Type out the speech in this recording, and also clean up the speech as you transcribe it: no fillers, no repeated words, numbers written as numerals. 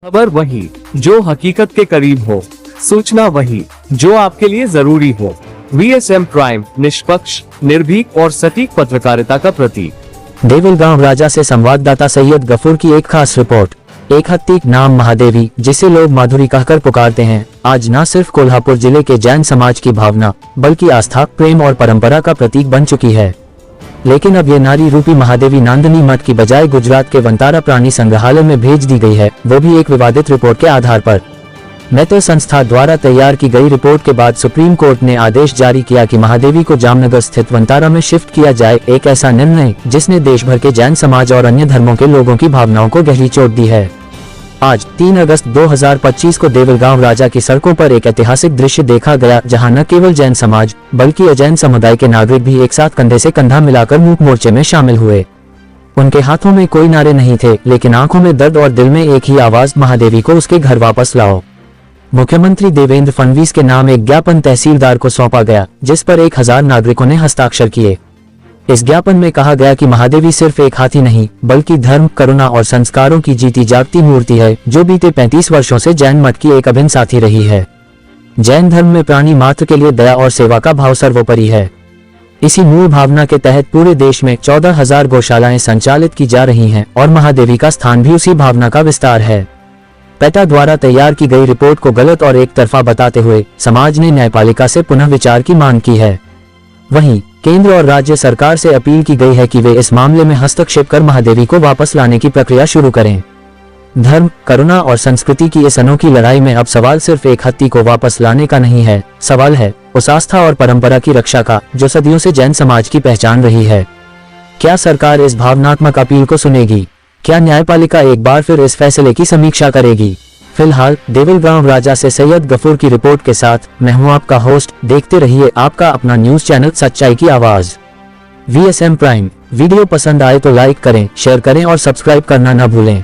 खबर वही जो हकीकत के करीब हो, सूचना वही जो आपके लिए जरूरी हो। VSM प्राइम, निष्पक्ष, निर्भीक और सटीक पत्रकारिता का प्रतीक। देवलगांव राजा से संवाददाता सैयद गफूर की एक खास रिपोर्ट। एक हत्ती नाम महादेवी, जिसे लोग माधुरी कहकर पुकारते हैं, आज न सिर्फ कोल्हापुर जिले के जैन समाज की भावना बल्कि आस्था, प्रेम और परंपरा का प्रतीक बन चुकी है। लेकिन अब ये नारी रूपी महादेवी नांदनी मठ की बजाय गुजरात के वंतारा प्राणी संग्रहालय में भेज दी गई है, वो भी एक विवादित रिपोर्ट के आधार पर। मैत्रेय संस्था द्वारा तैयार की गई रिपोर्ट के बाद सुप्रीम कोर्ट ने आदेश जारी किया कि महादेवी को जामनगर स्थित वंतारा में शिफ्ट किया जाए। एक ऐसा निर्णय जिसने देश भर के जैन समाज और अन्य धर्मों के लोगों की भावनाओं को गहरी चोट दी है। आज 3 अगस्त 2025 को देवलगांव राजा की सड़कों पर एक ऐतिहासिक दृश्य देखा गया, जहां न केवल जैन समाज बल्कि अजैन समुदाय के नागरिक भी एक साथ कंधे से कंधा मिलाकर मूक मोर्चे में शामिल हुए। उनके हाथों में कोई नारे नहीं थे, लेकिन आंखों में दर्द और दिल में एक ही आवाज, महादेवी को उसके घर वापस लाओ। मुख्यमंत्री देवेंद्र फडणवीस के नाम एक ज्ञापन तहसीलदार को सौंपा गया, जिस पर 1000 नागरिकों ने हस्ताक्षर किए। इस ज्ञापन में कहा गया कि महादेवी सिर्फ एक हाथी नहीं बल्कि धर्म, करुणा और संस्कारों की जीती जागती मूर्ति है, जो बीते 35 वर्षों से जैन मठ की एक अभिन्न साथी रही है। जैन धर्म में प्राणी मात्र के लिए दया और सेवा का भाव सर्वोपरि है। इसी मूल भावना के तहत पूरे देश में 14,000 गौशालाएं संचालित की जा रही हैं और महादेवी का स्थान भी उसी भावना का विस्तार है। पेटा द्वारा तैयार की गई रिपोर्ट को गलत और एक तरफा बताते हुए समाज ने न्यायपालिका से पुनः विचार की मांग की है। वहीं केंद्र और राज्य सरकार से अपील की गई है कि वे इस मामले में हस्तक्षेप कर महादेवी को वापस लाने की प्रक्रिया शुरू करें। धर्म, करुणा और संस्कृति की इस अनोखी लड़ाई में अब सवाल सिर्फ एक हत्ती को वापस लाने का नहीं है, सवाल है उस आस्था और परंपरा की रक्षा का जो सदियों से जैन समाज की पहचान रही है। क्या सरकार इस भावनात्मक अपील को सुनेगी? क्या न्यायपालिका एक बार फिर इस फैसले की समीक्षा करेगी? फिलहाल देवलगांव राजा से सैयद गफूर की रिपोर्ट के साथ मैं हूं आपका होस्ट। देखते रहिए आपका अपना न्यूज चैनल सच्चाई की आवाज VSM प्राइम। वीडियो पसंद आए तो लाइक करें, शेयर करें और सब्सक्राइब करना न भूलें।